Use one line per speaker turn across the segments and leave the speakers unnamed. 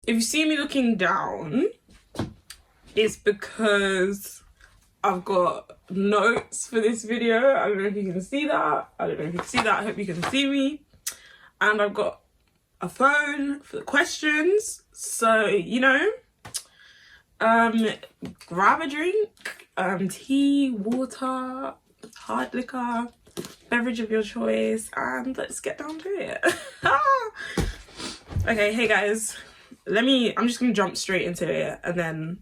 If you see me looking down, it's because I've got notes for this video. I don't know if you can see that. I don't know if you can see that. I hope you can see me. And I've got a phone for the questions. So, you know, grab a drink, tea, water, hard liquor, beverage of your choice, and let's get down to it. Okay, hey guys, I'm just gonna jump straight into it, and then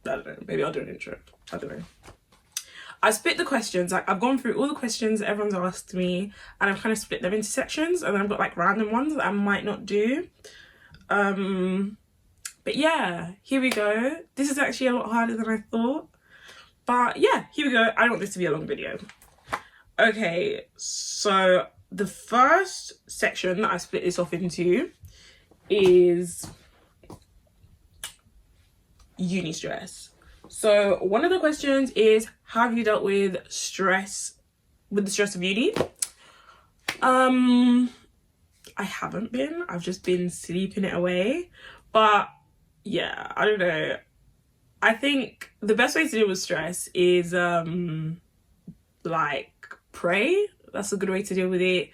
I don't know, maybe I'll do an intro. I don't know. I split the questions, like I've gone through all the questions everyone's asked me, and I've kind of split them into sections, and then I've got like random ones that I might not do. But yeah, here we go. This is actually a lot harder than I thought. But yeah, here we go. I don't want this to be a long video. Okay, so the first section that I split this off into is uni stress. So one of the questions is, have you dealt with the stress of uni? I haven't been. I've just been sleeping it away. But yeah, I don't know. I think the best way to deal with stress is like pray. That's a good way to deal with it.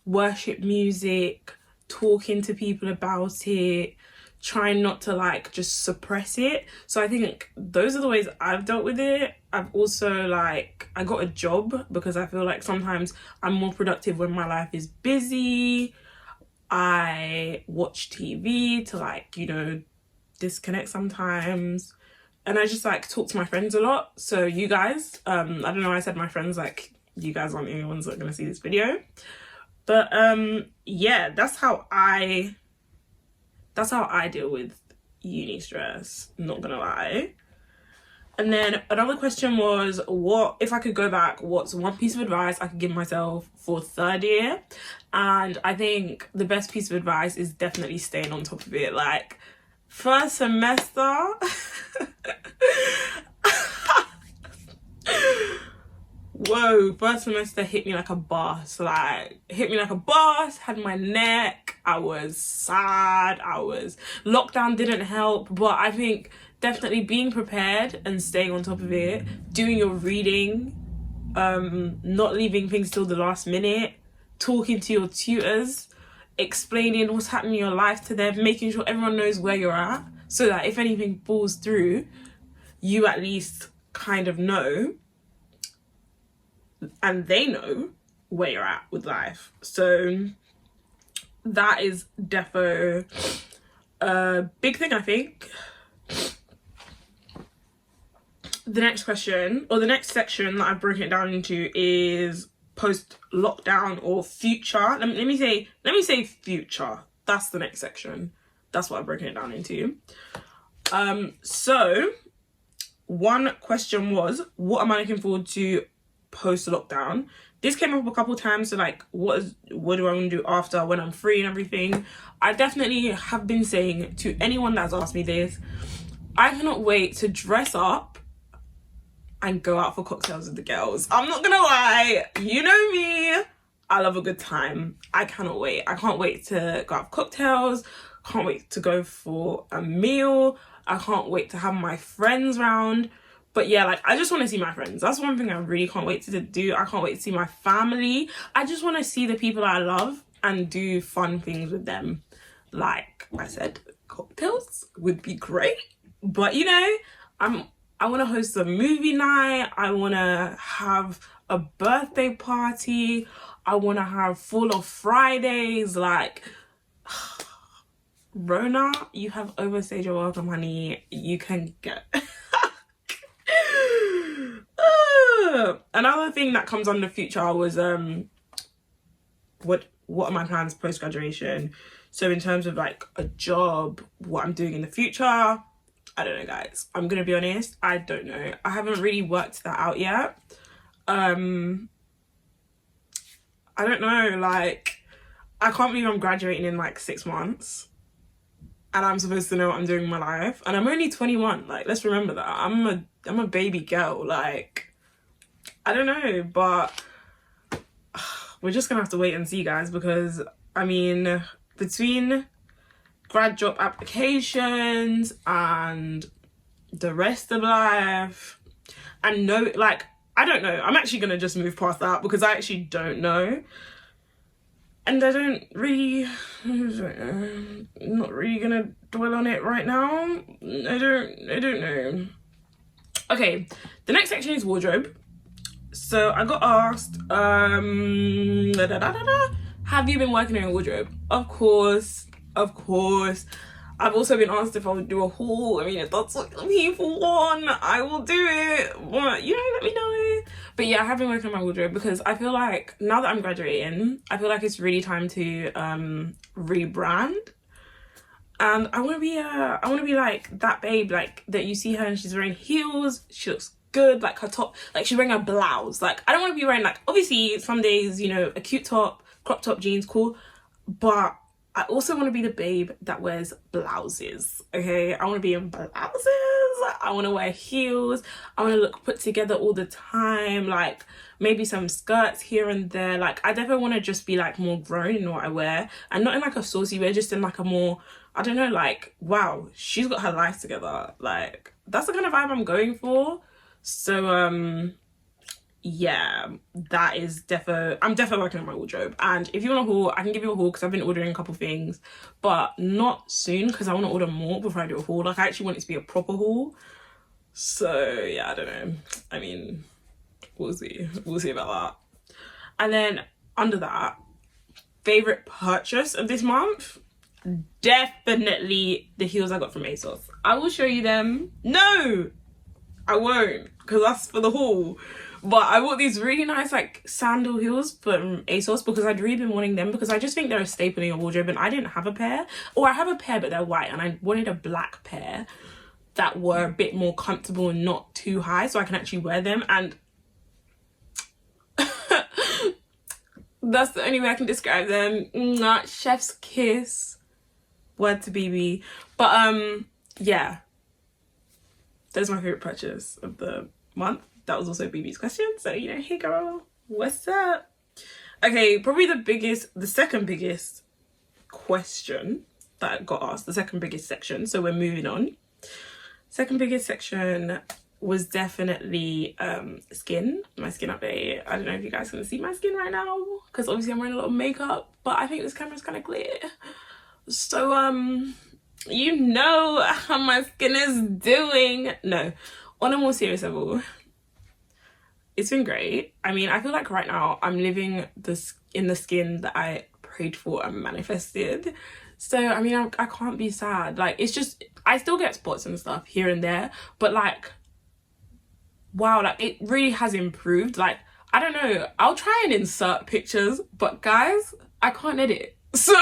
Worship music, talking to people about it, trying not to like just suppress it. So I think those are the ways I've dealt with it. I've also like, I got a job because I feel like sometimes I'm more productive when my life is busy. I watch TV to like, you know, disconnect sometimes. And I just like talk to my friends a lot. So you guys, I don't know why I said my friends, like you guys aren't the only ones that are gonna see this video. But yeah, that's how I deal with uni stress, not gonna lie. And then another question was, what if I could go back, what's one piece of advice I could give myself for third year? And I think the best piece of advice is definitely staying on top of it. Like first semester whoa, first semester hit me like a bus. Like hit me like a bus, had my neck. I was sad. Lockdown didn't help, but I think definitely being prepared and staying on top of it, doing your reading, not leaving things till the last minute, talking to your tutors, explaining what's happening in your life to them, making sure everyone knows where you're at, so that if anything falls through, you at least kind of know, and they know where you're at with life. So that is defo a big thing, I think. The next question, or the next section that I've broken it down into, is post-lockdown or future. Let me say future. That's the next section. That's what I've broken it down into. So one question was, what am I looking forward to post-lockdown? This came up a couple times. So like, what do I want to do after, when I'm free and everything? I definitely have been saying to anyone that's asked me this, I cannot wait to dress up and go out for cocktails with the girls. I'm not gonna lie, you know me, I love a good time. I cannot wait. I can't wait to go out for cocktails, can't wait to go for a meal, I can't wait to have my friends round. But yeah, like I just want to see my friends. That's one thing I really can't wait to do. I can't wait to see my family. I just want to see the people I love and do fun things with them. Like I said, cocktails would be great. But you know, I want to host a movie night. I want to have a birthday party. I want to have full of Fridays. Like, Rona, you have overstayed your welcome, honey. You can get... Another thing that comes under future was what are my plans post-graduation? So in terms of like a job, what I'm doing in the future, I don't know, guys. I'm gonna be honest, I don't know. I haven't really worked that out yet. I don't know, like I can't believe I'm graduating in like 6 months and I'm supposed to know what I'm doing in my life, and I'm only 21. Like, let's remember that I'm a baby girl. Like, I don't know, but we're just gonna have to wait and see, guys, because I mean, between grad job applications and the rest of life. And no, like, I don't know. I'm actually gonna just move past that because I actually don't know. And I don't really, not really gonna dwell on it right now. I don't know. Okay, the next section is wardrobe. So I got asked, have you been working on your wardrobe? Of course. I've also been asked if I would do a haul. I mean, if that's what people want, I will do it. But, you know, let me know. But yeah, I have been working on my wardrobe because I feel like now that I'm graduating, I feel like it's really time to rebrand. And I want to be like that babe, like that you see her and she's wearing heels. She looks good, like her top, like she's wearing a blouse. Like I don't want to be wearing, like, obviously some days, you know, a cute top, crop top, jeans, cool. But I also want to be the babe that wears blouses, okay? I want to be in blouses. I want to wear heels. I want to look put together all the time. Like, maybe some skirts here and there. Like, I definitely want to just be, like, more grown in what I wear. And not in, like, a saucy way, just in, like, a more, I don't know, like, wow, she's got her life together. Like, that's the kind of vibe I'm going for. So, yeah, that is I'm definitely working on my wardrobe. And if you want a haul, I can give you a haul because I've been ordering a couple things, but not soon because I want to order more before I do a haul. Like, I actually want it to be a proper haul. So yeah, I don't know. I mean, we'll see about that. And then under that, favorite purchase of this month, definitely the heels I got from ASOS. I will show you them. No, I won't, because that's for the haul. But I bought these really nice, like, sandal heels from ASOS because I'd really been wanting them because I just think they're a staple in your wardrobe, and I didn't have a pair. Or I have a pair, but they're white, and I wanted a black pair that were a bit more comfortable and not too high so I can actually wear them. And that's the only way I can describe them. Chef's kiss. Word to BB. But, yeah. That's my favourite purchase of the month. That was also BB's question. So, you know, hey girl, what's up? Okay, probably the second biggest question that got asked, the second biggest section. So we're moving on. Second biggest section was definitely skin, my skin update. I don't know if you guys can see my skin right now because obviously I'm wearing a lot of makeup, but I think this camera's kind of clear. So, you know how my skin is doing. No, on a more serious level, it's been great. I mean, I feel like right now I'm living in the skin that I prayed for and manifested. So, I mean, I can't be sad. Like, it's just, I still get spots and stuff here and there, but like, wow, like it really has improved. Like, I don't know, I'll try and insert pictures, but guys, I can't edit. So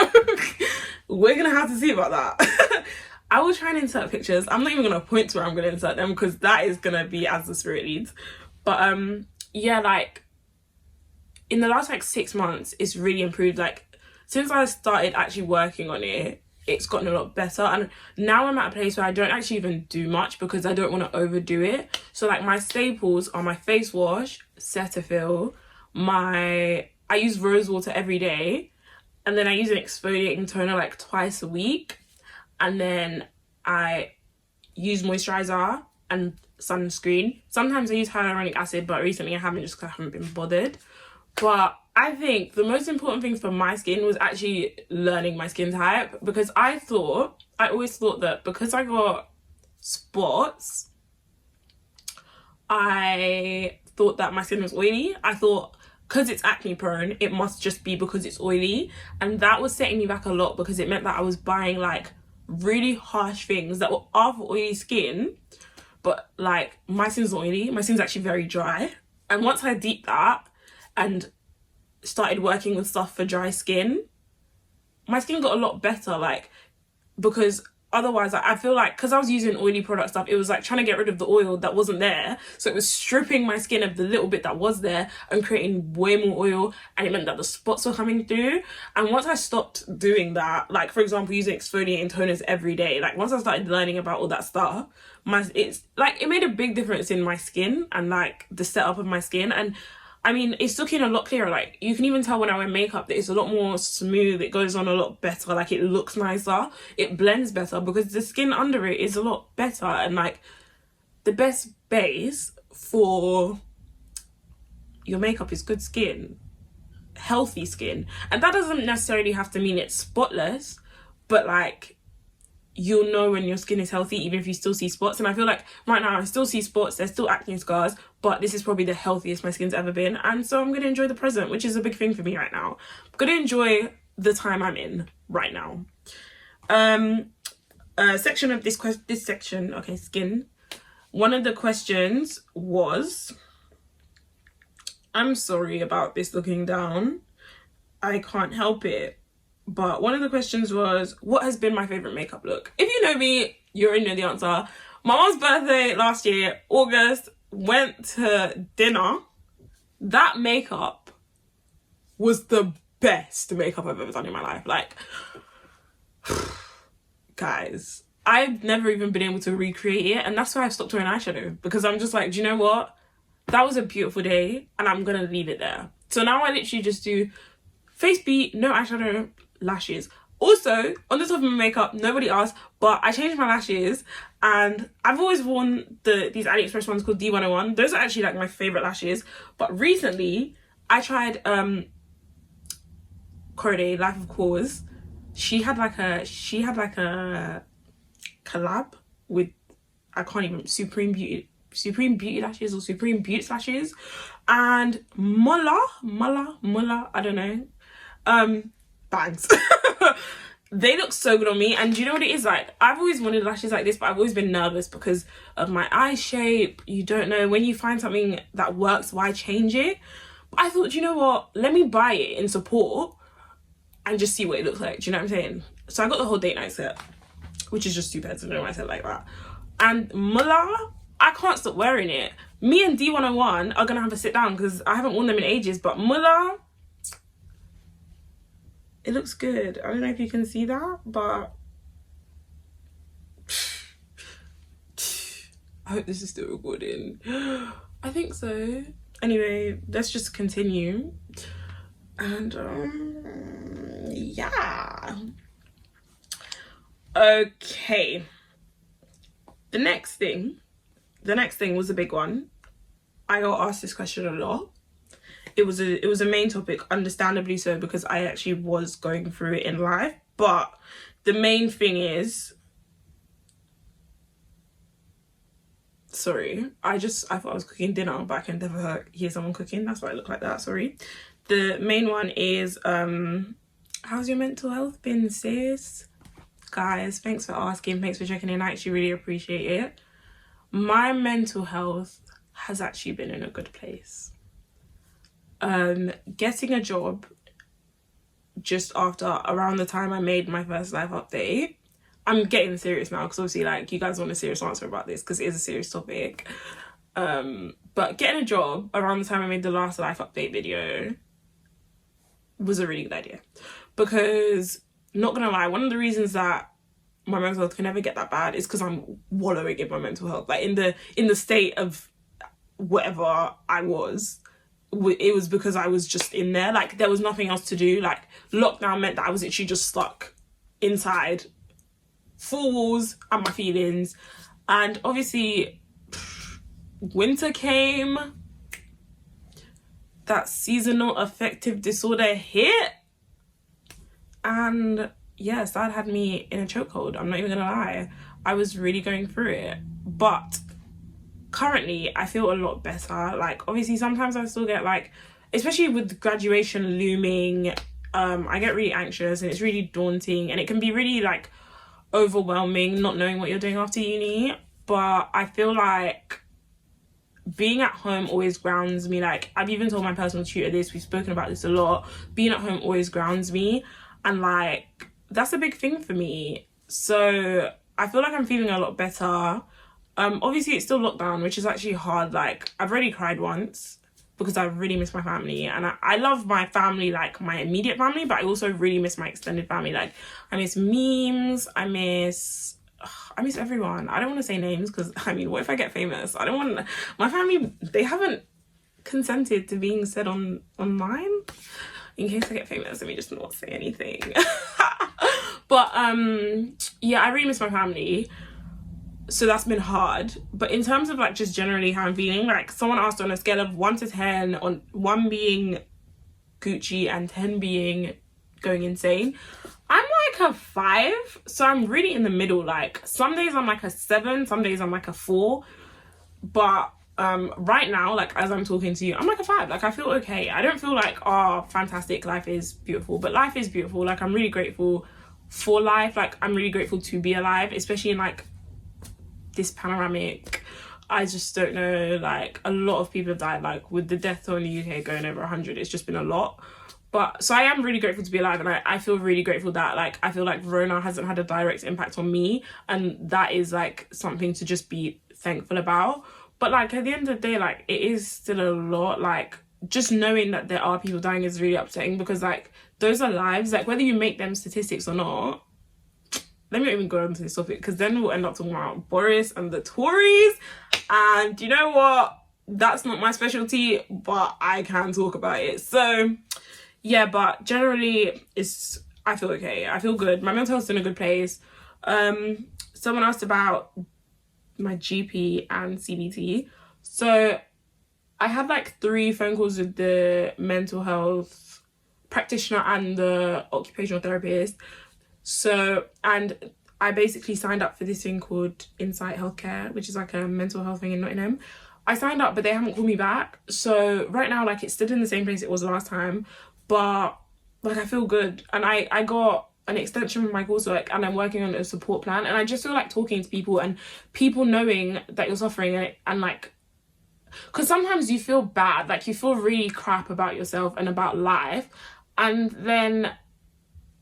we're gonna have to see about that. I will try and insert pictures. I'm not even gonna point to where I'm gonna insert them because that is gonna be as the spirit leads. But yeah, like in the last like 6 months, it's really improved. Like since I started actually working on it, it's gotten a lot better. And now I'm at a place where I don't actually even do much because I don't want to overdo it. So like my staples are my face wash, Cetaphil, I use rose water every day, and then I use an exfoliating toner like twice a week, and then I use moisturizer and sunscreen. Sometimes I use hyaluronic acid, but recently I haven't just because I haven't been bothered. But I think the most important thing for my skin was actually learning my skin type, because I always thought that because I got spots, I thought that my skin was oily. I thought because it's acne prone, it must just be because it's oily. And that was setting me back a lot because it meant that I was buying like really harsh things that are for oily skin, but like my skin's not oily, my skin's actually very dry. And once I deep that and started working with stuff for dry skin, my skin got a lot better, like, because otherwise I feel like because I was using oily product stuff, it was like trying to get rid of the oil that wasn't there, so it was stripping my skin of the little bit that was there and creating way more oil, and it meant that the spots were coming through. And once I stopped doing that, like for example using exfoliating toners every day, like once I started learning about all that stuff, it made a big difference in my skin and like the setup of my skin. And I mean, it's looking a lot clearer. Like, you can even tell when I wear makeup that it's a lot more smooth. It goes on a lot better. Like, it looks nicer. It blends better because the skin under it is a lot better. And, like, the best base for your makeup is good skin. Healthy skin. And that doesn't necessarily have to mean it's spotless. But, like, you'll know when your skin is healthy even if you still see spots. And I feel like right now I still see spots, there's still acne scars, but this is probably the healthiest my skin's ever been. And so I'm going to enjoy the present, which is a big thing for me right now. I'm going to enjoy the time I'm in right now. Section of this section, okay, skin. One of the questions was, I'm sorry about this looking down, I can't help it. But one of the questions was, what has been my favourite makeup look? If you know me, you already know the answer. My mom's birthday last year, August, went to dinner. That makeup was the best makeup I've ever done in my life. Like, guys, I've never even been able to recreate it. And that's why I've stopped wearing eyeshadow. Because I'm just like, do you know what? That was a beautiful day and I'm going to leave it there. So now I literally just do face beat, no eyeshadow, lashes. Also, on the top of my makeup, nobody asked, but I changed my lashes and I've always worn these AliExpress ones called D101. Those are actually like my favourite lashes. But recently, I tried Corday, Life of Cause. She had like a collab with, I can't even, Supreme Beauty lashes or Supreme Beauty lashes, and Mulla, I don't know, bangs. They look so good on me. And do you know what it is? Like, I've always wanted lashes like this, but I've always been nervous because of my eye shape. You don't know, when you find something that works, why change it? But I thought, do you know what, let me buy it in support and just see what it looks like. Do you know what I'm saying? So I got the whole date night set, which is just stupid, so I don't know why I said it like that. And Mulla, I can't stop wearing it. Me and D101 are gonna have a sit down because I haven't worn them in ages, but Mulla, it looks good. I don't know if you can see that, but I hope this is still recording. I think so. Anyway, let's just continue. And yeah. Okay. The next thing was a big one. I got asked this question a lot. It was a main topic, understandably so, because I actually was going through it in life. But the main thing is, sorry, I thought I was cooking dinner, but I can never hear someone cooking. That's why I look like that, sorry. The main one is, how's your mental health been, sis? Guys, thanks for asking, thanks for checking in. I actually really appreciate it. My mental health has actually been in a good place. Getting a job just around the time I made my first life update. I'm getting serious now because obviously, like, you guys want a serious answer about this because it is a serious topic. But getting a job around the time I made the last life update video was a really good idea, because not gonna lie, one of the reasons that my mental health can never get that bad is because I'm wallowing in my mental health, like in the state of whatever I was. It was because I was just in there, like there was nothing else to do. Like, lockdown meant that I was actually just stuck inside, four walls and my feelings. And obviously winter came, that seasonal affective disorder hit, and yes, that had me in a chokehold. I'm not even gonna lie, I was really going through it. But currently I feel a lot better. Like, obviously sometimes I still get, like, especially with graduation looming, I get really anxious and it's really daunting and it can be really, like, overwhelming not knowing what you're doing after uni. But I feel like being at home always grounds me. Like, I've even told my personal tutor this, we've spoken about this a lot, being at home always grounds me, and like, that's a big thing for me. So I feel like I'm feeling a lot better. Obviously it's still lockdown, which is actually hard. Like, I've already cried once because I really miss my family, and I love my family, like my immediate family, but I also really miss my extended family. Like, I miss memes, I miss everyone. I don't want to say names because, I mean, what if I get famous? I don't want, my family, they haven't consented to being said online. In case I get famous, let me just not say anything. But yeah, I really miss my family, so that's been hard. But in terms of like just generally how I'm feeling, like someone asked on a scale of 1 to 10, on 1 being Gucci and 10 being going insane, I'm like a 5. So I'm really in the middle. Like some days I'm like a 7, some days I'm like a 4, but right now, like as I'm talking to you, I'm like a 5. Like I feel okay. I don't feel like, oh fantastic, life is beautiful, but life is beautiful. Like I'm really grateful for life. Like I'm really grateful to be alive, especially in like this panoramic. I just don't know, like a lot of people have died, like with the death toll in the UK going over 100. It's just been a lot. But so I am really grateful to be alive, and I feel really grateful that like I feel like Rona hasn't had a direct impact on me, and that is like something to just be thankful about. But like at the end of the day, like it is still a lot. Like just knowing that there are people dying is really upsetting, because like those are lives. Like whether you make them statistics or not, let me not even go into this topic, because then we'll end up talking about Boris and the Tories, and you know what, that's not my specialty, but I can talk about it. So yeah, but generally I feel okay. I feel good. My mental health's in a good place. Someone asked about my GP and CBT. So I had like 3 phone calls with the mental health practitioner and the occupational therapist. So, and I basically signed up for this thing called Insight Healthcare, which is like a mental health thing in Nottingham. I signed up, but they haven't called me back. So right now, like it's still in the same place it was last time, but like I feel good. And I got an extension from my coursework, and I'm working on a support plan, and I just feel like talking to people and people knowing that you're suffering, and like, because sometimes you feel bad, like you feel really crap about yourself and about life, and then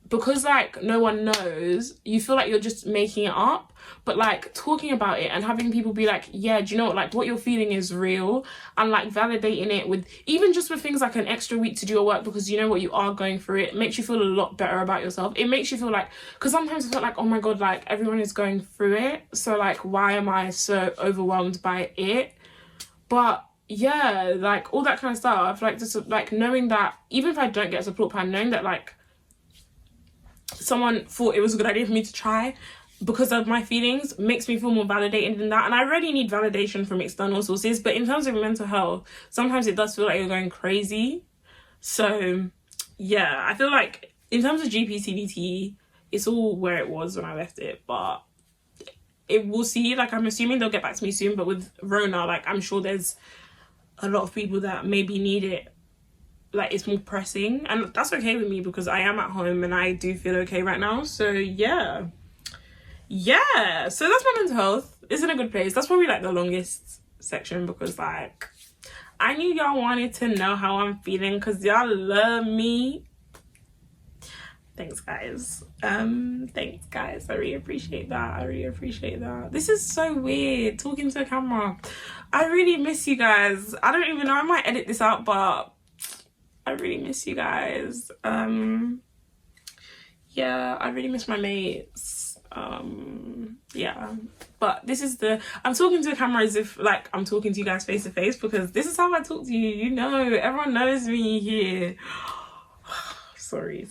because like no one knows, you feel like you're just making it up. But like talking about it and having people be like, yeah, do you know what, like what you're feeling is real, and like validating it with even just with things like an extra week to do your work, because you know what, you are going through it makes you feel a lot better about yourself. It makes you feel like, because sometimes I feel like, oh my god, like everyone is going through it, so like why am I so overwhelmed by it? But yeah, like all that kind of stuff, like just like knowing that even if I don't get a support plan, knowing that like someone thought it was a good idea for me to try because of my feelings makes me feel more validated in that. And I really need validation from external sources, but in terms of mental health, sometimes it does feel like you're going crazy. So yeah, I feel like in terms of GP CBT, it's all where it was when I left it, but it will see, like I'm assuming they'll get back to me soon. But with Rona, like I'm sure there's a lot of people that maybe need it, like it's more pressing, and that's okay with me because I am at home and I do feel okay right now. So yeah, so that's my mental health. It's in a good place. That's probably like the longest section, because like I knew y'all wanted to know how I'm feeling, because y'all love me. Thanks guys. Thanks guys, I really appreciate that. This is so weird talking to a camera. I really miss you guys. I don't even know, I might edit this out, but I really miss you guys. Yeah, I really miss my mates. Yeah, but this is I'm talking to the camera as if like I'm talking to you guys face to face, because this is how I talk to you. You know, everyone knows me here. sorry.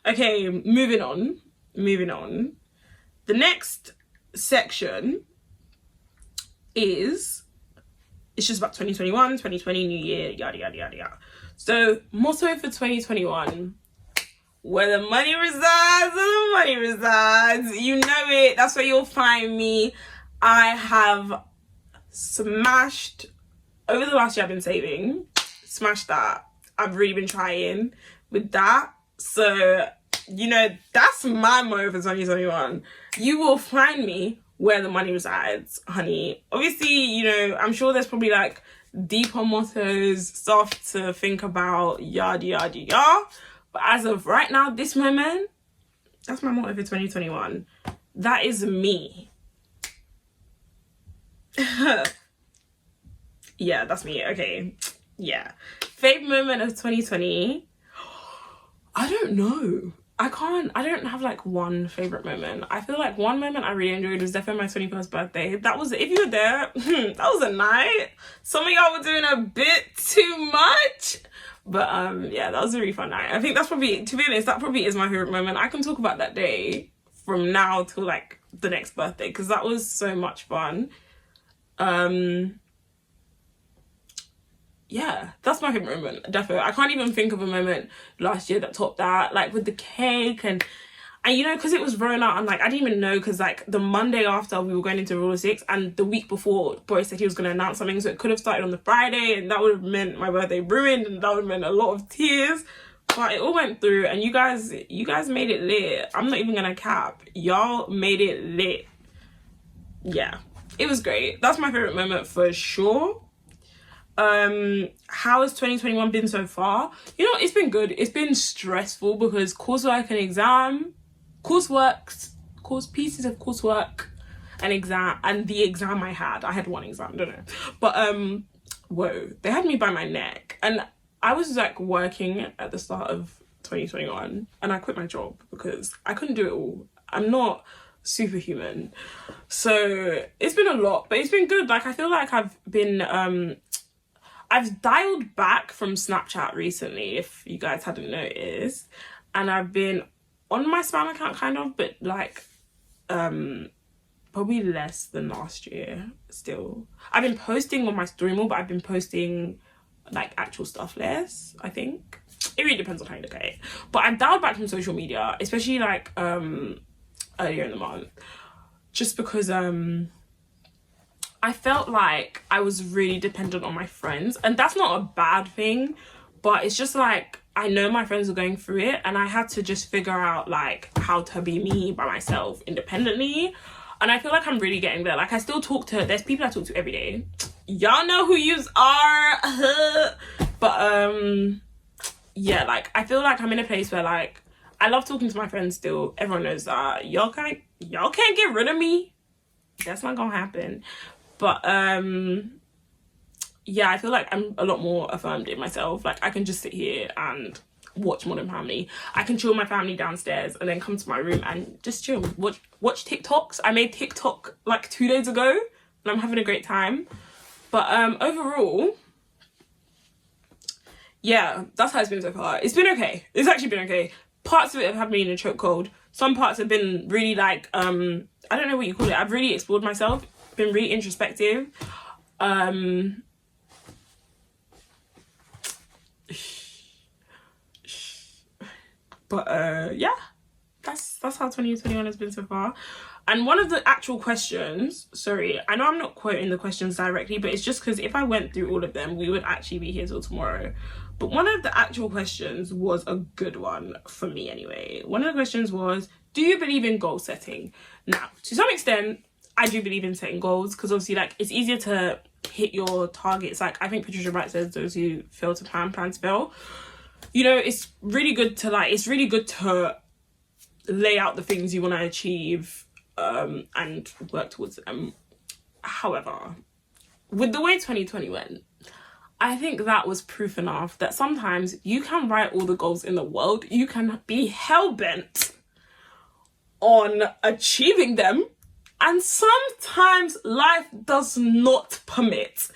Okay, moving on. The next section is, it's just about 2020, new year, yada yada yada yada. So motto for 2021: where the money resides, you know it, that's where you'll find me. I have smashed, over the last year I've been saving, smashed that. I've really been trying with that. So you know, that's my motto for 2021. You will find me where the money resides, honey. Obviously, you know, I'm sure there's probably like deeper mottos, stuff to think about, yada yada yada. But as of right now, this moment, that's my motto for 2021. That is me. Yeah, that's me. Okay. Yeah. Fave moment of 2020. I don't know. I don't have like one favorite moment. I feel like one moment I really enjoyed was definitely my 21st birthday. That was, if you were there, that was a night. Some of y'all were doing a bit too much. But yeah, that was a really fun night. I think that's probably, to be honest, that probably is my favorite moment. I can talk about that day from now till like the next birthday, because that was so much fun. Yeah, that's my favorite moment, definitely. I can't even think of a moment last year that topped that, like with the cake and you know, because it was rolling out, and like I didn't even know, because like the Monday after we were going into Roller 6, and the week before Boris said he was going to announce something, so it could have started on the Friday, and that would have meant my birthday ruined, and that would have meant a lot of tears. But it all went through, and you guys made it lit. I'm not even gonna cap, y'all made it lit. Yeah, it was great. That's my favorite moment for sure. How has 2021 been so far? You know, it's been good. It's been stressful because coursework and exam, course pieces of coursework and exam, and the exam I had one exam, don't know, but whoa, they had me by my neck, and I was like working at the start of 2021, and I quit my job because I couldn't do it all. I'm not superhuman, so it's been a lot, but it's been good. Like I feel like I've dialed back from Snapchat recently, if you guys hadn't noticed, and I've been on my spam account kind of, but like probably less than last year still. I've been posting on my story more, but I've been posting like actual stuff less, I think. It really depends on how you look at it. But I've dialed back from social media, especially like earlier in the month, just because I felt like I was really dependent on my friends, and that's not a bad thing, but it's just like I know my friends are going through it, and I had to just figure out like how to be me by myself independently. And I feel like I'm really getting there. Like I still talk to, there's people I talk to every day. Y'all know who yous are. But yeah, like I feel like I'm in a place where like I love talking to my friends still. Everyone knows that. Y'all can't get rid of me. That's not gonna happen. But yeah, I feel like I'm a lot more affirmed in myself. Like I can just sit here and watch Modern Family. I can chill with my family downstairs and then come to my room and just chill. Watch TikToks. I made TikTok like 2 days ago, and I'm having a great time. But overall, yeah, that's how it's been so far. It's been okay. It's actually been okay. Parts of it have had me in a chokehold. Some parts have been really like I don't know what you call it. I've really explored myself. Been really introspective. But yeah, that's how 2021 has been so far. And one of the actual questions, sorry, I know I'm not quoting the questions directly, but it's just because if I went through all of them, we would actually be here till tomorrow. But one of the actual questions was a good one for me anyway. One of the questions was, do you believe in goal setting? Now, to some extent, I do believe in setting goals, because obviously like it's easier to hit your targets. Like I think Patricia Wright says, those who fail to plan to fail. You know, it's really good to lay out the things you want to achieve and work towards them. However, with the way 2020 went, I think that was proof enough that sometimes you can write all the goals in the world, you can be hell-bent on achieving them, and sometimes life does not permit.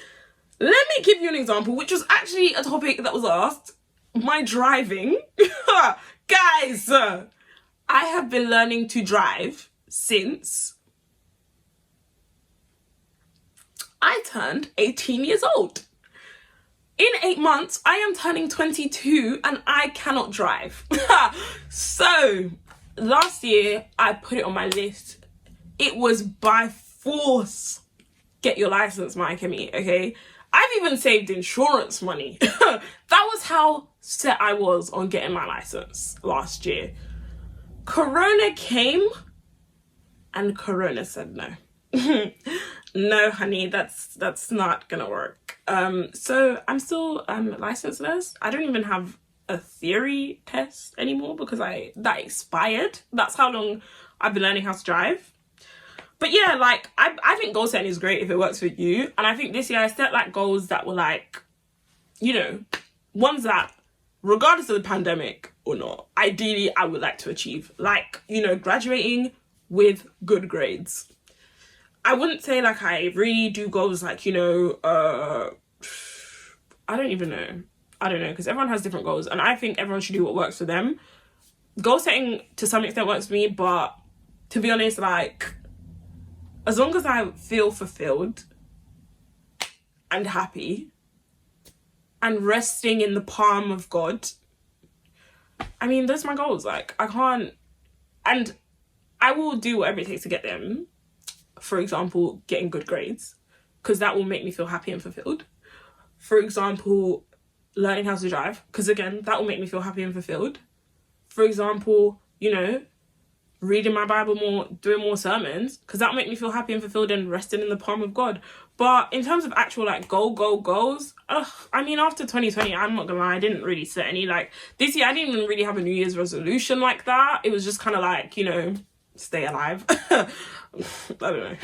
Let me give you an example, which was actually a topic that was asked. My driving. Guys, I have been learning to drive since I turned 18 years old. In 8 months, I am turning 22 and I cannot drive. So, last year, I put it on my list. It was by force. Get your license, my Kimmy, okay? I've even saved insurance money. That was how set I was on getting my license last year. Corona came and Corona said no. No, honey, that's not gonna work. So I'm still licenseless. I don't even have a theory test anymore because that expired. That's how long I've been learning how to drive. But yeah, like I think goal setting is great if it works for you. And I think this year I set like goals that were like, you know, ones that regardless of the pandemic, or not. Ideally, I would like to achieve, like, you know, graduating with good grades. I wouldn't say like I really do goals like, you know, I don't even know. I don't know, because everyone has different goals, and I think everyone should do what works for them. Goal setting to some extent works for me, but to be honest, like, as long as I feel fulfilled and happy and resting in the palm of God, I mean, those are my goals. Like, I can't, and I will do whatever it takes to get them. For example, getting good grades, because that will make me feel happy and fulfilled. For example, learning how to drive, because again, that will make me feel happy and fulfilled. For example, you know, reading my Bible more, doing more sermons, because that will make me feel happy and fulfilled and resting in the palm of God. But in terms of actual like goals, I mean, after 2020, I'm not gonna lie, I didn't really set any. Like, this year I didn't even really have a New Year's resolution like that. It was just kind of like, you know, stay alive. I don't know.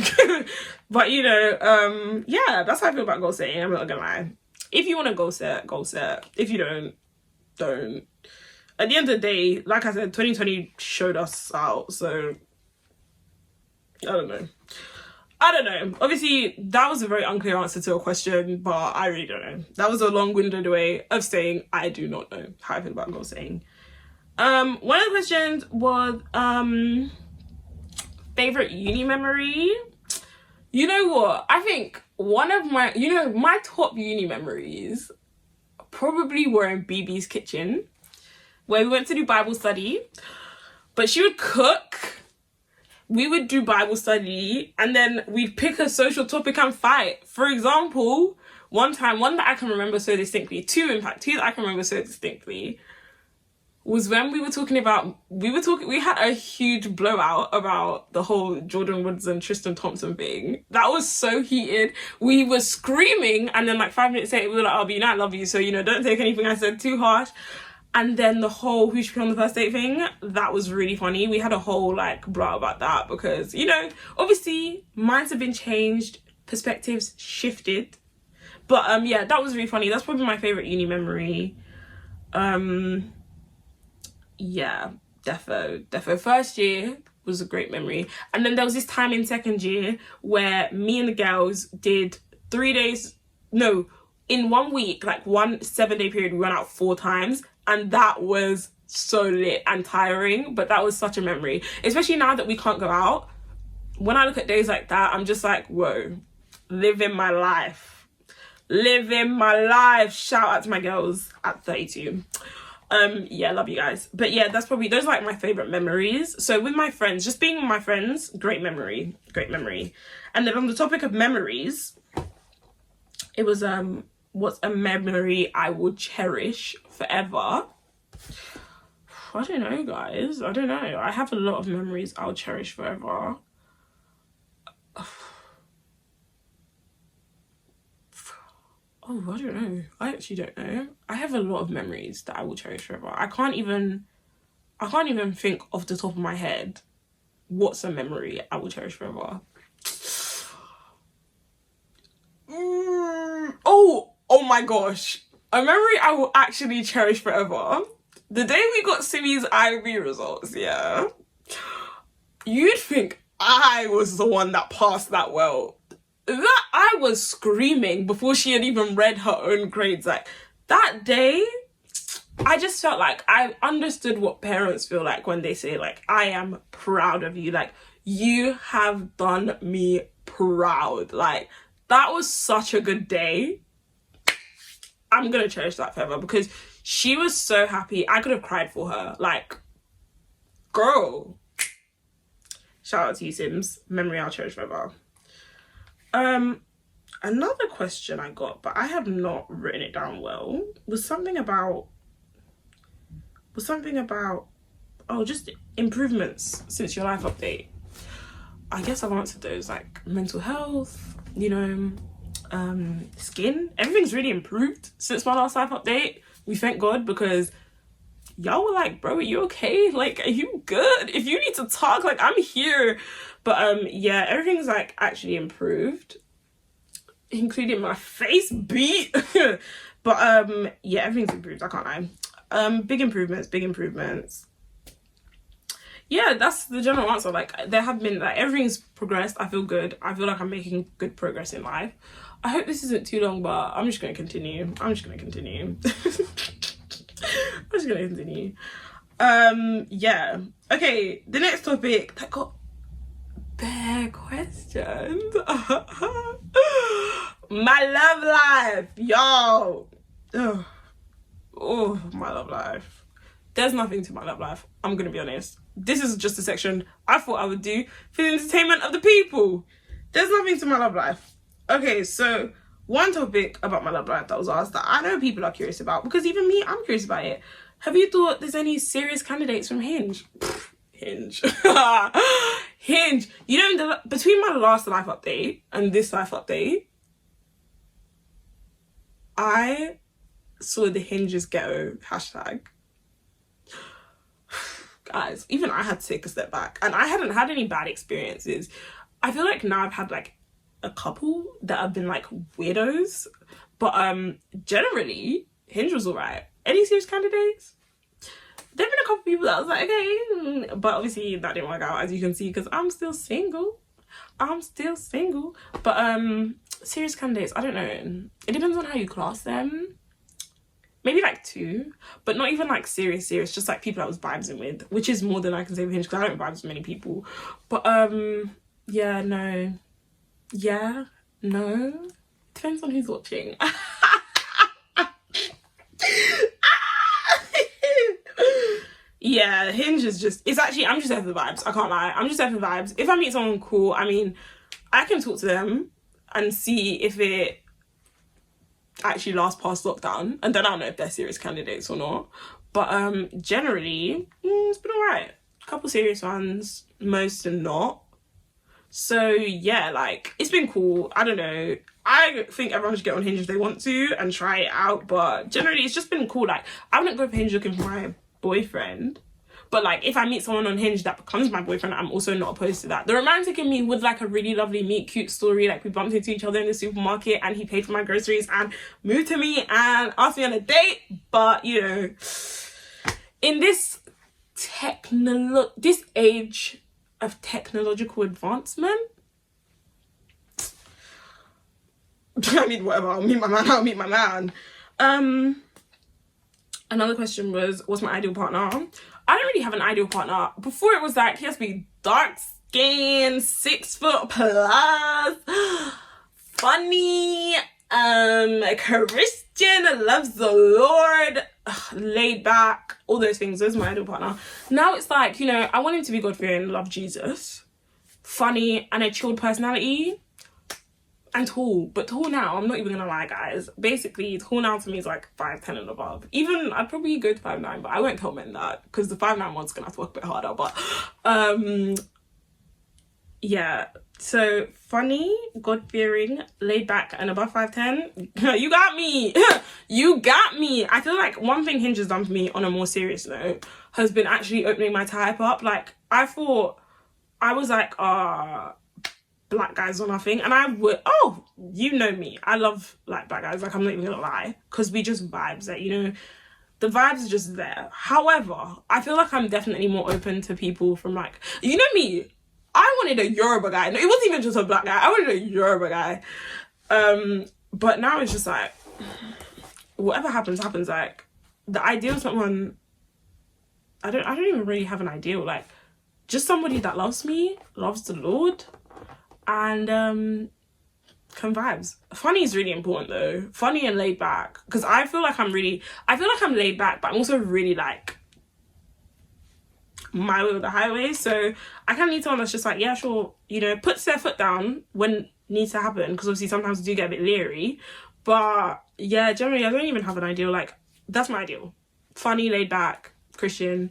But, you know, yeah, that's how I feel about goal setting. I'm not gonna lie. If you want to goal set. If you don't. At the end of the day, like I said, 2020 showed us out, so I don't know. Obviously, that was a very unclear answer to a question, but I really don't know. That was a long-winded way of saying I do not know how I feel about goal setting. One of the questions was favorite uni memory. You know what? I think one of my, you know, my top uni memories probably were in BB's kitchen, where we went to do Bible study. But she would cook, we would do Bible study, and then we'd pick a social topic and fight. For example, one that I can remember so distinctly, two that I can remember so distinctly, was when we had a huge blowout about the whole Jordan Woods and Tristan Thompson thing. That was so heated. We were screaming, and then like 5 minutes later, we were like, oh, but you know I love you, so, you know, don't take anything I said too harsh. And then the whole who should be on the first date thing, that was really funny. We had a whole like blah about that because, you know, obviously minds have been changed, perspectives shifted. But yeah, that was really funny. That's probably my favorite uni memory. Yeah, defo. First year was a great memory. And then there was this time in second year where me and the girls did 3 days, no, in 1 week, like 1 7-day period, we went out 4 times. And that was so lit and tiring, but that was such a memory. Especially now that we can't go out. When I look at days like that, I'm just like, whoa, living my life. Shout out to my girls at 32. Yeah, love you guys. But yeah, those are like my favorite memories. So with my friends, just being with my friends, great memory. And then on the topic of memories, it was what's a memory I will cherish forever? I don't know, guys. I don't know. I have a lot of memories I'll cherish forever. Oh, I don't know. I actually don't know. I have a lot of memories that I will cherish forever. I can't even think off the top of my head what's a memory I will cherish forever. Oh my gosh. A memory I will actually cherish forever. The day we got Simi's IB results, yeah. You'd think I was the one that passed that well. That I was screaming before she had even read her own grades. Like, that day, I just felt like I understood what parents feel like when they say, like, I am proud of you. Like, you have done me proud. Like, that was such a good day. I'm gonna cherish that forever because she was so happy. I could have cried for her. Like, girl. Shout out to you, Sims. Memory I'll cherish forever. Another question I got, but I have not written it down well, was something about just improvements since your life update. I guess I've answered those, like mental health, you know, skin. Everything's really improved since my last life update. We thank God, because y'all were like, bro, are you okay? Like, are you good? If you need to talk, like, I'm here. But yeah, everything's like actually improved, including my face beat. But yeah, everything's improved, I can't lie. Big improvements. Yeah, that's the general answer. Like, there have been, like, everything's progressed. I feel good. I feel like I'm making good progress in life. I hope this isn't too long, but I'm just gonna continue. Yeah. Okay, the next topic that got bare questions. My love life, y'all. Oh, my love life. There's nothing to my love life, I'm gonna be honest. This is just a section I thought I would do for the entertainment of the people. There's nothing to my love life. Okay, so one topic about my love life that was asked that I know people are curious about, because even me, I'm curious about it. Have you thought there's any serious candidates from Hinge? Hinge. Hinge. You know, between my last life update and this life update, I saw the Hinge's ghetto hashtag. Guys, even I had to take a step back, and I hadn't had any bad experiences. I feel like now I've had like a couple that have been like weirdos, but generally Hinge was alright. Any serious candidates? There've been a couple people that I was like, okay, but obviously that didn't work out, as you can see, because I'm still single. But serious candidates, I don't know. It depends on how you class them. Maybe like 2, but not even like serious, just like people I was vibesing with, which is more than I can say with Hinge, because I don't vibe with many people. But yeah, no. Yeah, no. Depends on who's watching. Yeah, Hinge is just, it's actually, I'm just there for the vibes. I can't lie. I'm just there for the vibes. If I meet someone cool, I mean, I can talk to them and see if it actually lasts past lockdown, and then I'll know if they're serious candidates or not. But generally, it's been alright. A couple serious ones, most are not. So yeah, like, it's been cool. I don't know. I think everyone should get on Hinge if they want to and try it out, but generally it's just been cool. Like, I wouldn't go for Hinge looking for my boyfriend, but like, if I meet someone on Hinge that becomes my boyfriend, I'm also not opposed to that. The romantic in me would like a really lovely meet cute story, like we bumped into each other in the supermarket and he paid for my groceries and moved to me and asked me on a date. But you know, in this age of technological advancement, I mean, whatever, I'll meet my man. Another question was, what's my ideal partner? I don't really have an ideal partner. Before it was like, he has to be dark skin, 6 foot plus, funny, Christian, loves the Lord, laid back, all those things. Those are my ideal partner. Now it's like, you know, I want him to be God-fearing, love Jesus, funny, and a chilled personality, and tall. But tall now, I'm not even gonna lie, guys. Basically, tall now to me is like 5'10" and above. Even, I'd probably go to 5'9", but I won't tell men that, because the 5'9" one's gonna have to work a bit harder. But yeah, so funny, God-fearing, laid back, and above 5'10". You got me. You got me. I feel like one thing Hinge has done for me on a more serious note has been actually opening my type up. Like, I thought, I was like, black guys or nothing, and I would, oh, you know me, I love like black guys, like I'm not even gonna lie, because we just vibes that, you know, the vibes are just there. However, I feel like I'm definitely more open to people from like, you know me, I wanted a Yoruba guy. No, it wasn't even just a black guy, I wanted a Yoruba guy. But now it's just like, whatever happens. Like, the ideal someone, I don't even really have an ideal, like just somebody that loves me, loves the Lord, and can vibes. Funny is really important though. Funny and laid back, because I feel like I'm laid back, but I'm also really like my way or the highway. So I kind of need someone that's just like, yeah, sure, you know, puts their foot down when needs to happen, because obviously sometimes I do get a bit leery. But yeah, generally I don't even have an ideal. Like, that's my ideal: funny, laid back, Christian,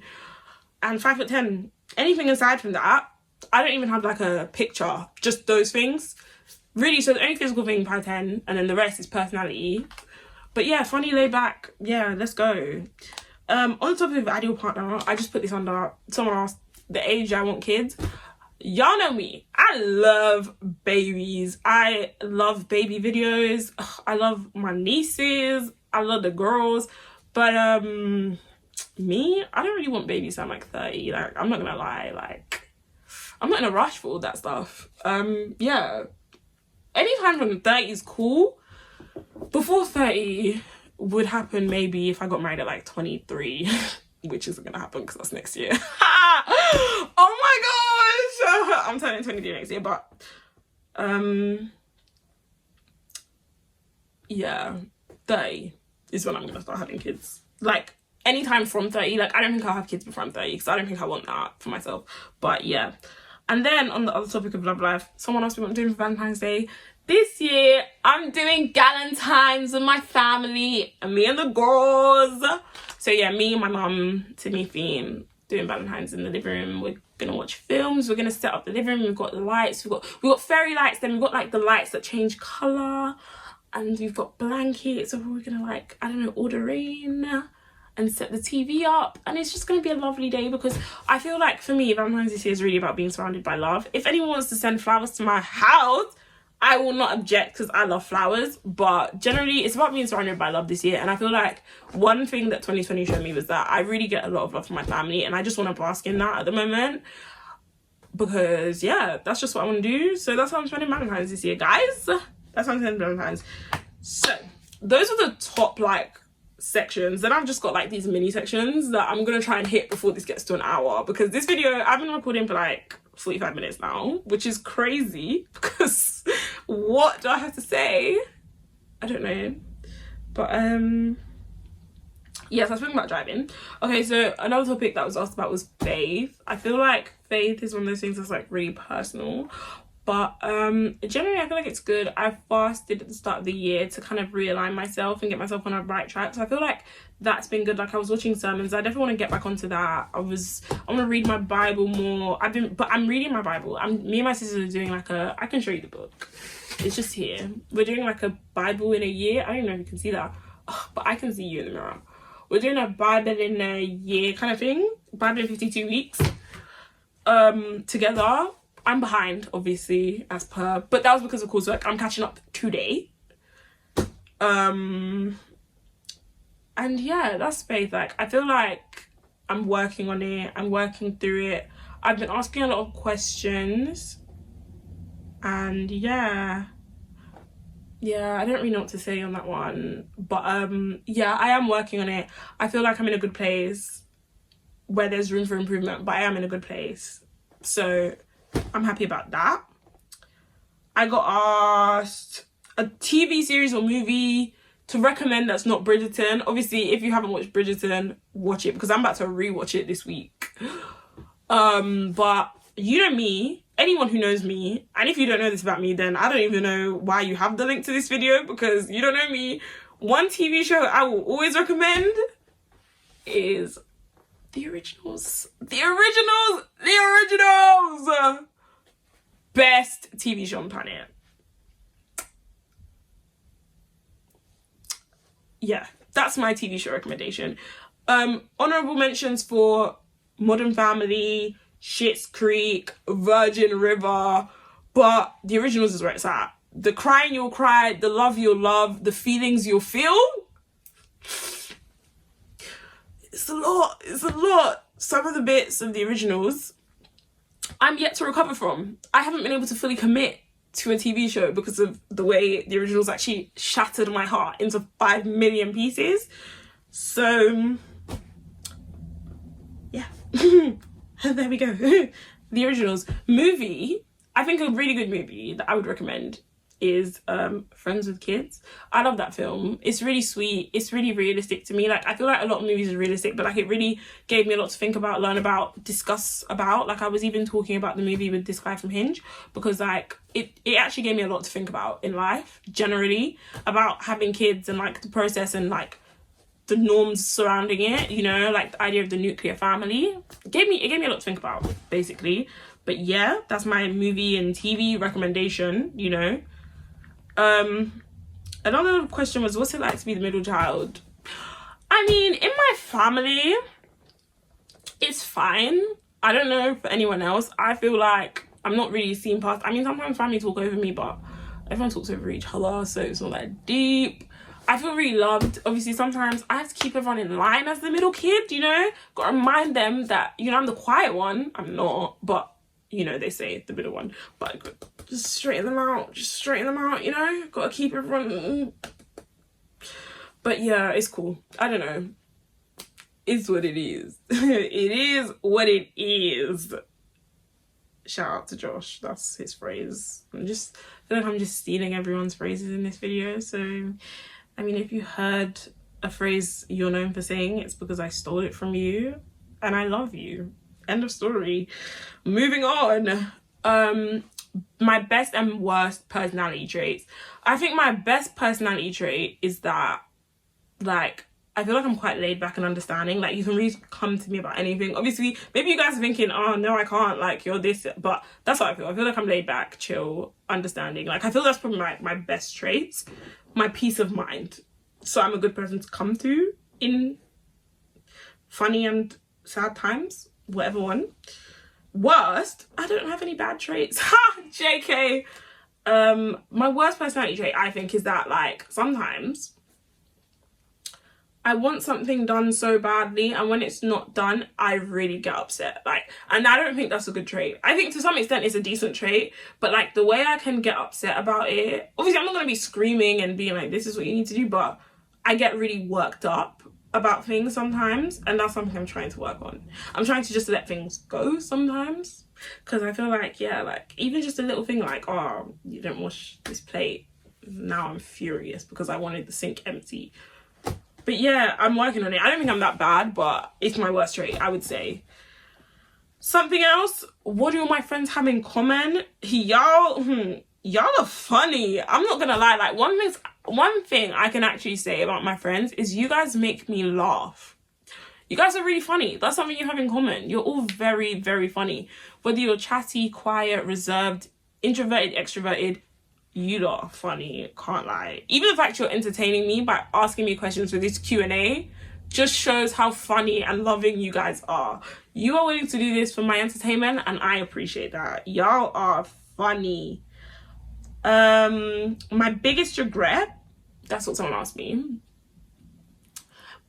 and 5'10". Anything aside from that, I don't even have like a picture, just those things. Really, so the only physical thing, 5'10", and then the rest is personality. But yeah, funny, laid back, yeah, let's go. On the topic of ideal partner, I just put this under, someone asked the age I want kids. Y'all know me, I love babies. I love baby videos. Ugh, I love my nieces. I love the girls. But me, I don't really want babies till I'm like 30. Like, I'm not gonna lie, like, I'm not in a rush for all that stuff. Yeah, anytime from 30 is cool. Before 30 would happen maybe if I got married at like 23, which isn't gonna happen because that's next year. Oh my gosh, I'm turning 23 next year, but yeah, 30 is when I'm gonna start having kids. Like, anytime from 30. Like, I don't think I'll have kids before I'm 30 because I don't think I want that for myself. But yeah. And then on the other topic of love life, someone asked me what I'm doing for Valentine's Day. This year, I'm doing Galentine's with my family and me and the girls. So yeah, me and my mum, Timmy theme, doing Valentine's in the living room. We're gonna watch films. We're gonna set up the living room. We've got the lights. We've got fairy lights. Then we've got like the lights that change colour. And we've got blankets. So we're gonna, like, I don't know, order in and set the TV up. And it's just gonna be a lovely day because I feel like, for me, Valentine's this year is really about being surrounded by love. If anyone wants to send flowers to my house, I will not object because I love flowers. But generally, it's about being surrounded by love this year. And I feel like one thing that 2020 showed me was that I really get a lot of love from my family. And I just want to bask in that at the moment. Because, yeah, that's just what I want to do. So that's how I'm spending Valentine's this year, guys. That's how I'm spending Valentine's. So, those are the top, like, sections. Then I've just got, like, these mini sections that I'm going to try and hit before this gets to an hour. Because this video, I've been recording for, like, 45 minutes now, which is crazy because what do I have to say? I don't know. But yes, I was talking about driving. Okay, so another topic that was asked about was faith. I feel like faith is one of those things that's like really personal, but generally I feel like it's good. I fasted at the start of the year to kind of realign myself and get myself on a right track, so I feel like that's been good. Like, I was watching sermons. I definitely want to get back onto that. I want to read my Bible more. I'm reading my Bible. Me and my sisters are doing like I can show you the book. It's just here. We're doing like a Bible in a year. I don't even know if you can see that. But I can see you in the mirror. We're doing a Bible in a year kind of thing. Bible in 52 weeks. Together. I'm behind, obviously, as per. But that was because of coursework. I'm catching up today. And yeah, that's faith. Like, I feel like I'm working on it. I'm working through it. I've been asking a lot of questions. And yeah, I don't really know what to say on that one. But yeah, I am working on it. I feel like I'm in a good place where there's room for improvement, but I am in a good place. So I'm happy about that. I got asked a TV series or movie to recommend that's not Bridgerton. Obviously, if you haven't watched Bridgerton, watch it because I'm about to rewatch it this week. But you know me, anyone who knows me, and if you don't know this about me, then I don't even know why you have the link to this video because you don't know me. One TV show I will always recommend is The Originals. The Originals! The Originals! Best TV show on the planet. Yeah, that's my TV show recommendation. Honorable mentions for Modern Family, Schitt's Creek, Virgin River, but The Originals is where it's at. The crying you'll cry, the love you'll love, the feelings you'll feel. It's a lot. It's a lot. Some of the bits of The Originals I'm yet to recover from. I haven't been able to fully commit to a TV show because of the way The Originals actually shattered my heart into 5 million pieces. So yeah. There we go. The Originals. Movie, I think a really good movie that I would recommend is Friends with Kids. I love that film. It's really sweet. It's really realistic to me. Like, I feel like a lot of movies are realistic, but like it really gave me a lot to think about, learn about, discuss about. Like, I was even talking about the movie with this guy from Hinge because like it actually gave me a lot to think about in life generally, about having kids and like the process and like the norms surrounding it, you know, like the idea of the nuclear family. It gave me a lot to think about, basically. But yeah, that's my movie and TV recommendation, you know. Another question was, what's it like to be the middle child? I mean, in my family, it's fine. I don't know for anyone else. I feel like I'm not really seen past. I mean, sometimes family talk over me, but everyone talks over each other, so it's not that deep. I feel really loved. Obviously, sometimes I have to keep everyone in line as the middle kid, you know? Gotta remind them that, you know, I'm the quiet one. I'm not, but, you know, they say the middle one. But just straighten them out. Just straighten them out, you know? Gotta keep everyone... But yeah, it's cool. I don't know. It's what it is. It is what it is. Shout out to Josh. That's his phrase. I feel like I'm just stealing everyone's phrases in this video. So, I mean, if you heard a phrase you're known for saying, it's because I stole it from you. And I love you. End of story. Moving on. My best and worst personality traits. I think my best personality trait is that, like, I feel like I'm quite laid back and understanding. Like, you can really come to me about anything. Obviously, maybe you guys are thinking, oh, no, I can't. Like, you're this. But that's how I feel. I feel like I'm laid back, chill, understanding. Like, I feel that's probably my best traits. My peace of mind. So I'm a good person to come to in funny and sad times. Whatever one. Worst, I don't have any bad traits. Ha! JK. My worst personality trait, I think, is that, like, sometimes I want something done so badly, and when it's not done, I really get upset. Like, and I don't think that's a good trait. I think to some extent it's a decent trait, but like the way I can get upset about it, obviously I'm not gonna be screaming and being like, this is what you need to do, but I get really worked up about things sometimes, and that's something I'm trying to work on. I'm trying to just let things go sometimes, because I feel like, yeah, like even just a little thing like, oh, you didn't wash this plate, now I'm furious because I wanted the sink empty. But yeah, I'm working on it. I don't think I'm that bad, but it's my worst trait, I would say. Something else, what do all my friends have in common? Y'all are funny. I'm not gonna lie. Like, one thing I can actually say about my friends is you guys make me laugh. You guys are really funny. That's something you have in common. You're all very, very funny. Whether you're chatty, quiet, reserved, introverted, extroverted, you lot are funny, can't lie. Even the fact you're entertaining me by asking me questions for this Q&A just shows how funny and loving you guys are. You are willing to do this for my entertainment, and I appreciate that. Y'all are funny. My biggest regret, that's what someone asked me.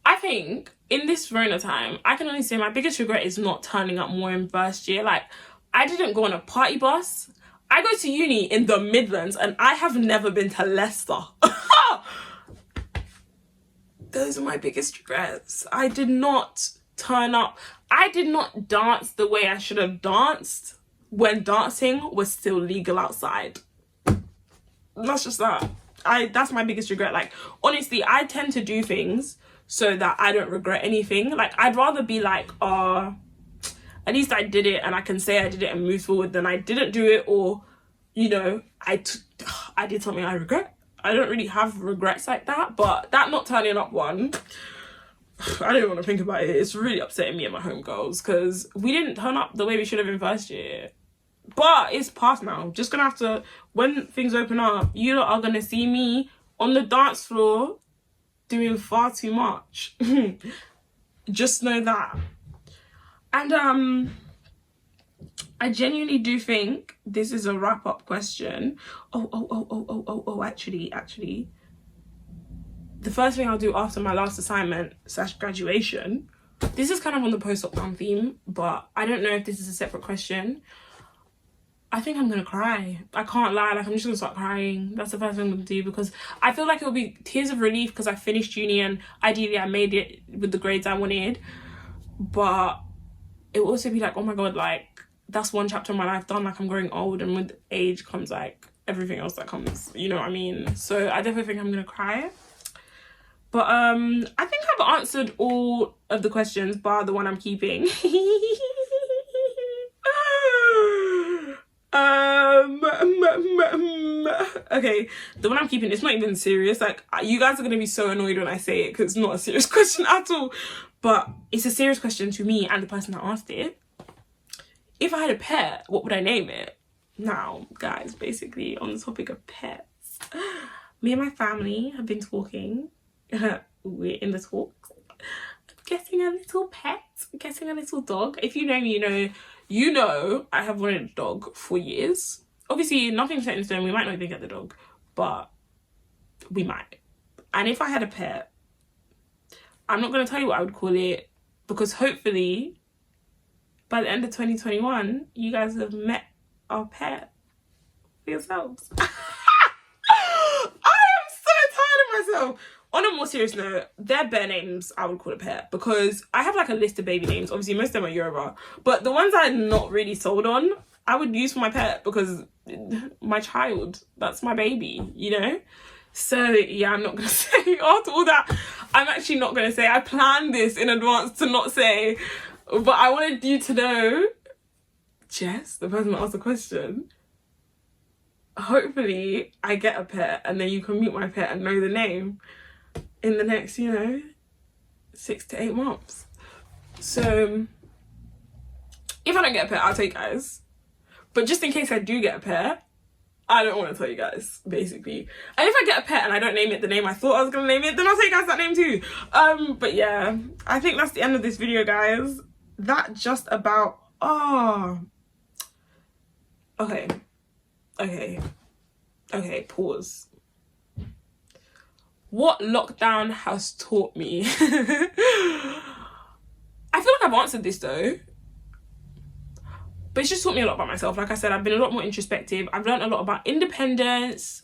I think in this Rona time, I can only say my biggest regret is not turning up more in first year. Like, I didn't go on a party bus. I go to uni in the Midlands and I have never been to Leicester. Those are my biggest regrets. I did not turn up. I did not dance the way I should have danced when dancing was still legal outside. That's just that. That's my biggest regret. Like, honestly, I tend to do things so that I don't regret anything. Like, I'd rather be like, at least I did it and I can say I did it and move forward than I didn't do it, or, you know, I did something I regret. I don't really have regrets like that, but that not turning up one, I don't want to think about it. It's really upsetting me and my homegirls because we didn't turn up the way we should have in first year. But it's past now. Just gonna have to, when things open up, you lot are gonna see me on the dance floor doing far too much. Just know that. And I genuinely do think this is a wrap-up question. Actually, the first thing I'll do after my last assignment / graduation, this is kind of on the post-lockdown theme, but I don't know if this is a separate question. I think I'm gonna cry. I can't lie, like I'm just gonna start crying. That's the first thing I'm gonna do, because I feel like it'll be tears of relief because I finished uni and ideally I made it with the grades I wanted. But it will also be like, oh my god, like that's one chapter of my life done. Like, I'm growing old, and with age comes like everything else that comes, you know what I mean? So I definitely think I'm gonna cry. But I think I've answered all of the questions bar the one I'm keeping. Okay, the one I'm keeping, it's not even serious. Like, you guys are gonna be so annoyed when I say it because it's not a serious question at all, but it's a serious question to me and the person that asked it. If I had a pet, what would I name it? Now, guys, basically on the topic of pets, me and my family have been talking. We're in the talks, getting a little pet, getting a little dog. If you know me, you know I have wanted a dog for years. Obviously, nothing's set in stone. We might not even get the dog, but we might. And if I had a pet, I'm not going to tell you what I would call it, because hopefully by the end of 2021, you guys have met our pet for yourselves. I am so tired of myself. On a more serious note, they're bare names I would call a pet, because I have like a list of baby names. Obviously, most of them are Yoruba, but the ones I'm not really sold on, I would use for my pet, because my child, that's my baby, you know? So yeah, I'm not gonna say after all that. I'm actually not gonna say. I planned this in advance to not say, but I wanted you to know, Jess, the person that asked the question, hopefully I get a pet and then you can meet my pet and know the name in the next, you know, 6 to 8 months. So if I don't get a pet, I'll tell you guys. But just in case I do get a pet, I don't want to tell you guys, basically. And if I get a pet and I don't name it the name I thought I was going to name it, then I'll tell you guys that name too. But yeah, I think that's the end of this video, guys. That just about... Oh. Okay, pause. What lockdown has taught me? I feel like I've answered this though. But it's just taught me a lot about myself. Like I said, I've been a lot more introspective. I've learned a lot about independence,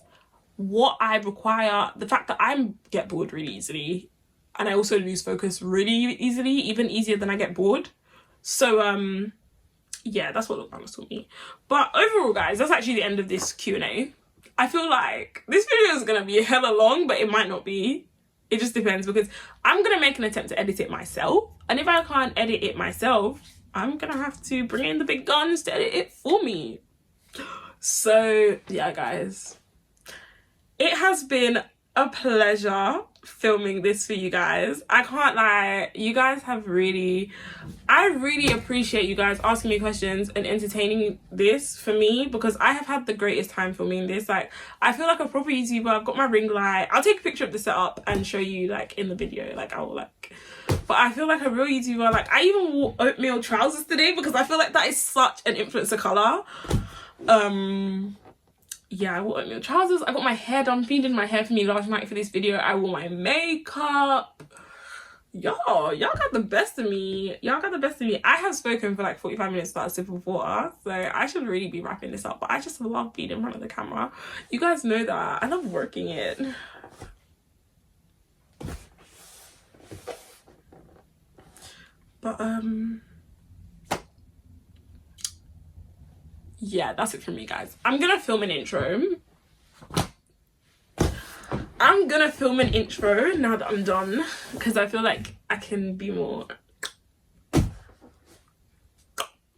what I require, the fact that I get bored really easily. And I also lose focus really easily, even easier than I get bored. So, yeah, that's what lockdown has taught me. But overall, guys, that's actually the end of this Q&A. I feel like this video is going to be hella long, but it might not be. It just depends, because I'm going to make an attempt to edit it myself. And if I can't edit it myself, I'm gonna have to bring in the big guns to edit it for me. So yeah, guys, it has been a pleasure filming this for you guys. I can't lie, you guys have I really appreciate you guys asking me questions and entertaining this for me, because I have had the greatest time filming this. Like, I feel like a proper YouTuber. I've got my ring light. I'll take a picture of the setup and show you like in the video. Like, I will like... But I feel like a real YouTuber. Like, I even wore oatmeal trousers today because I feel like that is such an influencer colour. Yeah, I wore oatmeal trousers. I got my hair done. Fiend did my hair for me last night for this video. I wore my makeup. Y'all got the best of me. Y'all got the best of me. I have spoken for like 45 minutes without a sip of water, so I should really be wrapping this up. But I just love being in front of the camera. You guys know that. I love working it. But yeah, that's it from me, guys. I'm gonna film an intro. Now that I'm done, because I feel like I can be more.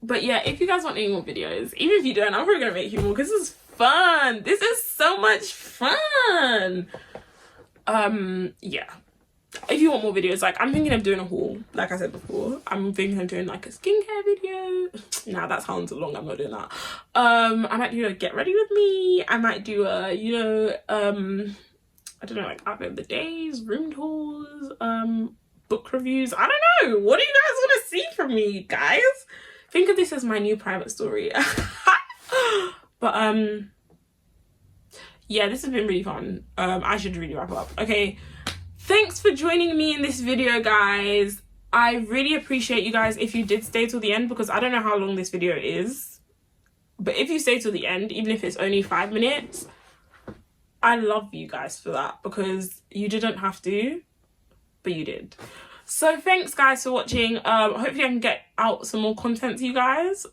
But yeah, if you guys want any more videos, even if you don't, I'm probably gonna make you more, because this is fun. This is so much fun. Yeah, if you want more videos, like, I'm thinking of doing a haul. Like I said before, I'm thinking of doing like a skincare video. Nah, that sounds long. I'm not doing that. I might do a get ready with me. I might do a, you know, I don't know, like outfit of the days, room tours, book reviews. I don't know. What do you guys want to see from me, guys? Think of this as my new private story. But yeah, this has been really fun. I should really wrap up. Okay, thanks for joining me in this video, guys. I really appreciate you guys if you did stay till the end, because I don't know how long this video is, but if you stay till the end, even if it's only 5 minutes, I love you guys for that, because you didn't have to, but you did. So thanks, guys, for watching. Hopefully I can get out some more content to you guys.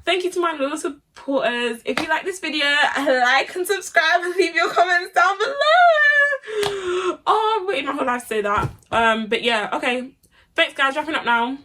Thank you to my loyal supporters. If you like this video, like and subscribe and leave your comments down below. Oh, I've waited my whole life to say that. But yeah, okay. Thanks, guys. Wrapping up now.